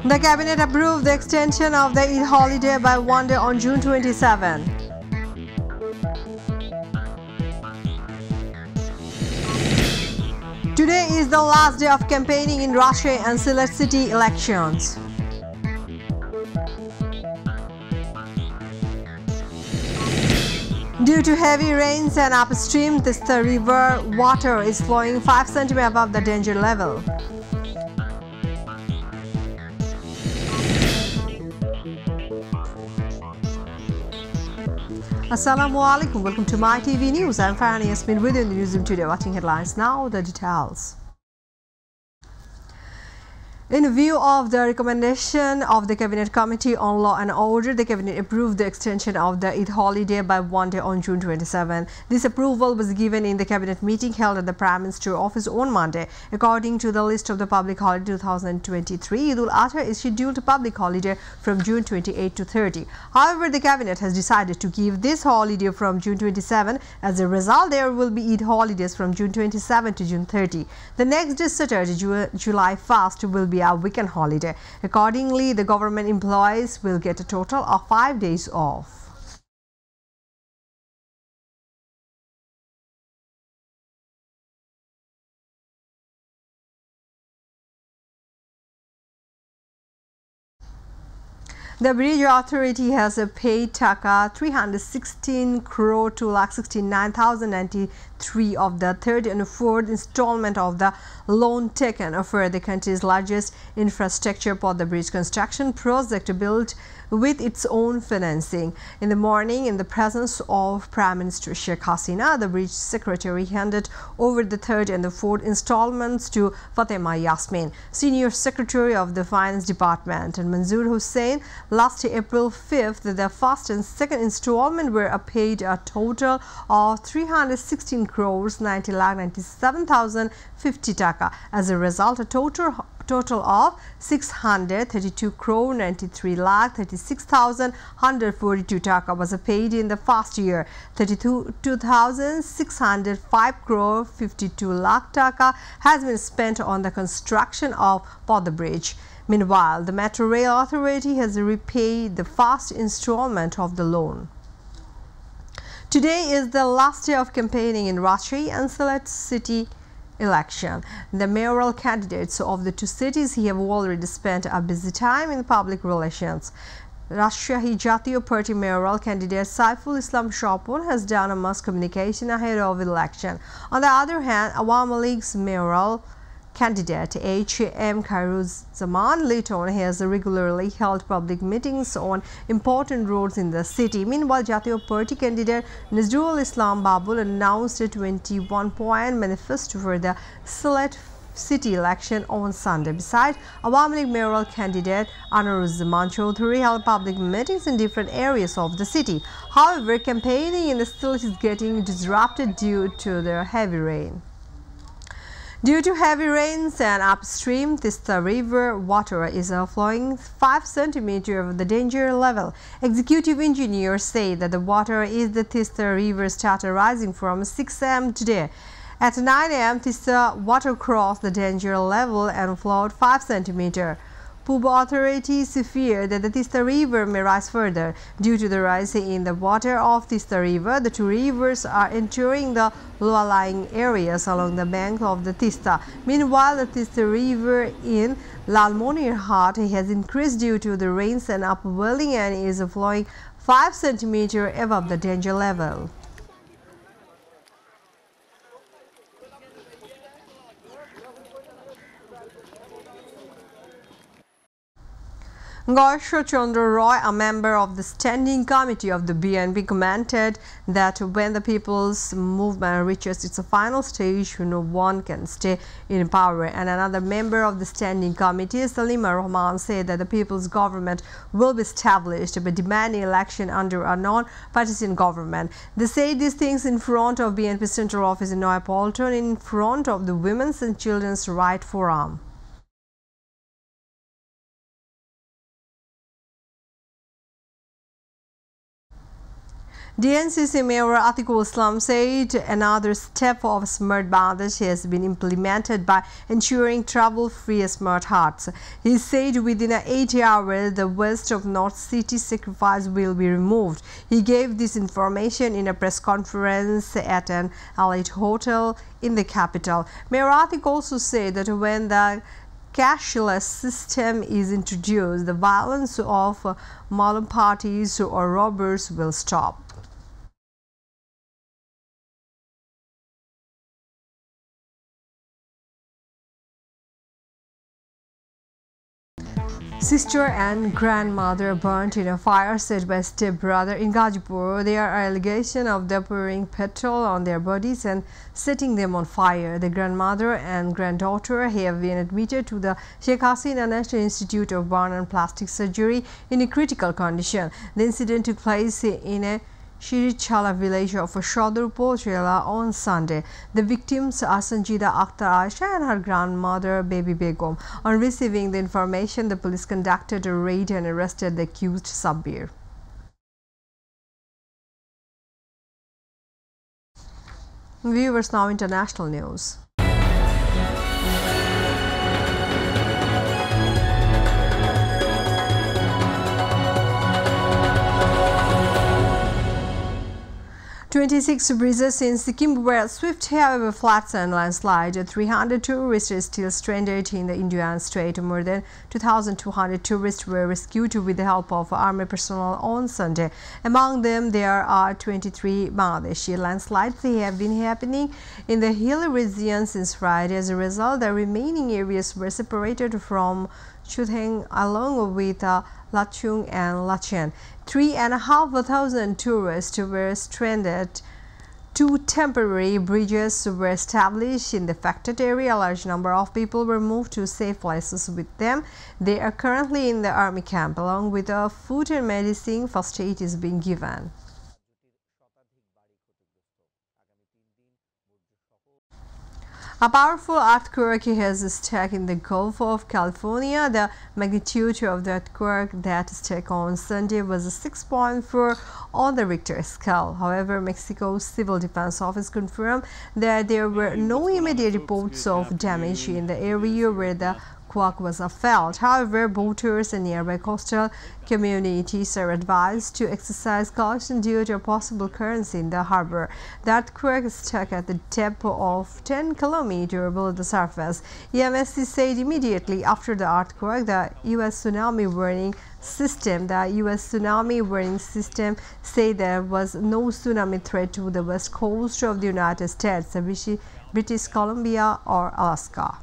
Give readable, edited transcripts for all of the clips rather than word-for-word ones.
The cabinet approved the extension of the Eid holiday by one day on June 27. Today is the last day of campaigning in Rajshahi and Sylhet city elections. Due to heavy rains and upstream, the river water is flowing 5 cm above the danger level. Assalamu alaikum. Welcome to myTV News. I'm Farhana Yasmin with you in the newsroom today. Watching headlines now, the details. In view of the recommendation of the Cabinet Committee on Law and Order, the Cabinet approved the extension of the Eid holiday by one day on June 27. This approval was given in the Cabinet meeting held at the Prime Minister's office on Monday. According to the list of the public holiday 2023, Eid al-Adha is scheduled a public holiday from June 28 to 30. However, the Cabinet has decided to give this holiday from June 27. As a result, there will be Eid holidays from June 27 to June 30. The next day, Saturday, July 1st, will be a weekend holiday. Accordingly, the government employees will get a total of 5 days off. The Bridge Authority has paid Taka 316 crore 2,69,093 of the third and fourth installment of the loan taken for the country's largest infrastructure for the bridge construction project built with its own financing. In the morning, in the presence of Prime Minister Sheikh Hasina, the bridge secretary handed over the third and the fourth installments to Fatima Yasmin, Senior Secretary of the Finance Department, and Manzoor Hussain. Last April 5th, the first and second installment were paid a total of 316 crores 90,97,050 taka. As a result, a total of 632 crore 93,36,142 taka was paid in the first year. 32,605 crore 52 lakh taka has been spent on the construction of the bridge. Meanwhile, the Metro Rail Authority has repaid the first installment of the loan. Today is the last day of campaigning in Rajshahi and Sylhet city election. The mayoral candidates of the two cities have already spent a busy time in public relations. Rajshahi Jatiyo Party mayoral candidate Saiful Islam Shopon has done a mass communication ahead of the election. On the other hand, Awami League's mayoral candidate H.M. Khairuzzaman Leighton has regularly held public meetings on important roads in the city. Meanwhile, Jatiyo Party candidate Nazrul Islam Babul announced a 21-point manifesto for the Sylhet city election on Sunday. Besides, Awami League mayoral candidate Anuruzzaman Chaudhary held public meetings in different areas of the city. However, campaigning in the Sylhet is getting disrupted due to the heavy rain. Due to heavy rains and upstream, the river water is flowing 5 cm of the danger level. Executive engineers say that the water in the Tista River started rising from 6 am today. At 9 am, Tista water crossed the danger level and flowed 5 cm. Puba authorities fear that the Tista River may rise further. Due to the rise in the water of Tista River, the two rivers are entering the lower-lying areas along the bank of the Tista. Meanwhile, the Tista River in Lalmonirhat has increased due to the rains and upwelling and is flowing 5 cm above the danger level. Garsha Chandra Roy, a member of the Standing Committee of the BNP, commented that when the People's Movement reaches its final stage, no one can stay in power. And another member of the Standing Committee, Salima Rahman, said that the People's Government will be established by demanding election under a non-partisan government. They said these things in front of BNP Central Office in Neapolitan, in front of the Women's and Children's Right Forum. DNCC Mayor Atiqul Islam said another step of Smart Bangladesh has been implemented by ensuring trouble-free smart hearts. He said within 8 hours, the west of North City sacrifice will be removed. He gave this information in a press conference at an elite hotel in the capital. Mayor Atiq also said that when the cashless system is introduced, the violence of Malam parties or robbers will stop. Sister and grandmother burnt in a fire set by stepbrother in Gazipur. There are allegations of them pouring petrol on their bodies and setting them on fire. The grandmother and granddaughter have been admitted to the Sheikh Hasina National Institute of Burn and Plastic Surgery in a critical condition. The incident took place in a Shirichala village of Shodorpur Jela on Sunday. The victims are Sanjida Akhtar Aisha and her grandmother Baby Begum. On receiving the information, the police conducted a raid and arrested the accused Sabir. Viewers, now international news. "26 bridges in Sikkim were swept however floods and landslide. 300 tourists are still stranded in the Indian Strait. More than 2,200 tourists were rescued with the help of army personnel on Sunday. Among them, there are 23 Bangladeshi. Landslides have been happening in the hilly region since Friday. As a result, the remaining areas were separated from Chutheng along with Lachung and Lachen. 3,500 tourists were stranded. 2 temporary bridges were established in the affected area. A large number of people were moved to safe places with them. They are currently in the army camp. Along with food and medicine, first aid is being given. A powerful earthquake has struck in the Gulf of California. The magnitude of the earthquake that struck on Sunday was 6.4 on the Richter scale. However, Mexico's Civil Defense Office confirmed that there were no immediate reports of damage in the area where the quake was felt. However, boaters and nearby coastal communities are advised to exercise caution due to possible currents in the harbor. The earthquake struck at the depth of 10 kilometers below the surface. EMSC said immediately after the earthquake, the U.S. tsunami warning system said there was no tsunami threat to the west coast of the United States, British Columbia, or Alaska.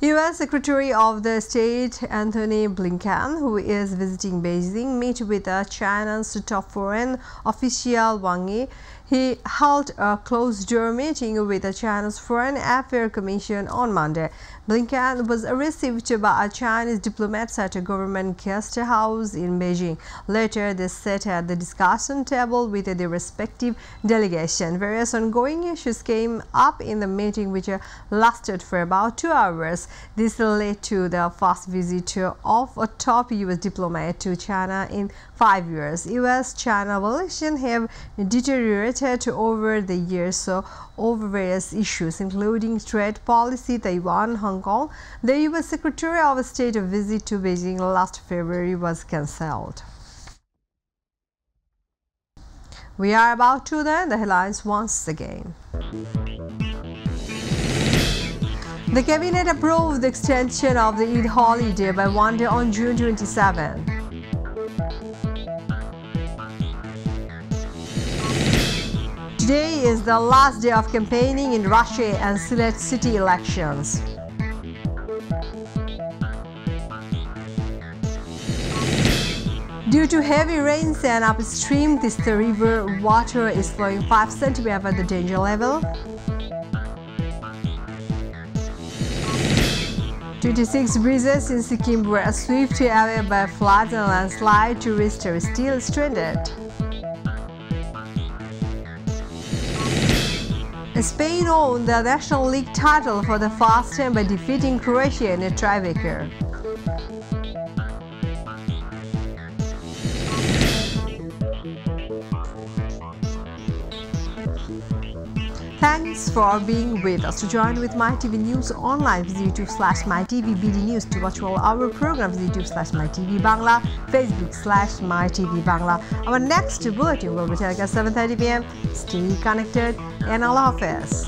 U.S. Secretary of the State Anthony Blinken, who is visiting Beijing, met with China's top foreign official Wang Yi. He held a closed-door meeting with China's Foreign Affairs Commission on Monday. Blinken was received by Chinese diplomats at a government guest house in Beijing. Later, they sat at the discussion table with their respective delegation. Various ongoing issues came up in the meeting, which lasted for about 2 hours. This led to the first visit of a top U.S. diplomat to China in 5 years. U.S.-China relations have deteriorated over the years over various issues, including trade policy, Taiwan, Hong Kong. The U.S. Secretary of State visit to Beijing last February was cancelled. We are about to end the headlines once again. The Cabinet approved the extension of the Eid holiday by 1 day on June 27. Today is the last day of campaigning in Russia and Sylhet city elections. Due to heavy rains and upstream, Tista River water is flowing 5 cm above the danger level. 26 bridges in Sikkim were swept away by floods and landslide. Tourists are still stranded. Spain won the National League title for the first time by defeating Croatia in a tiebreaker. Thanks for being with us. To join with MyTV News online, visit YouTube/mytvbd news. To watch all our programs, YouTube/mytvbangla, Facebook/mytvbangla. Our next bulletin will be at 7:30 p.m. Stay connected and Allah Hafiz.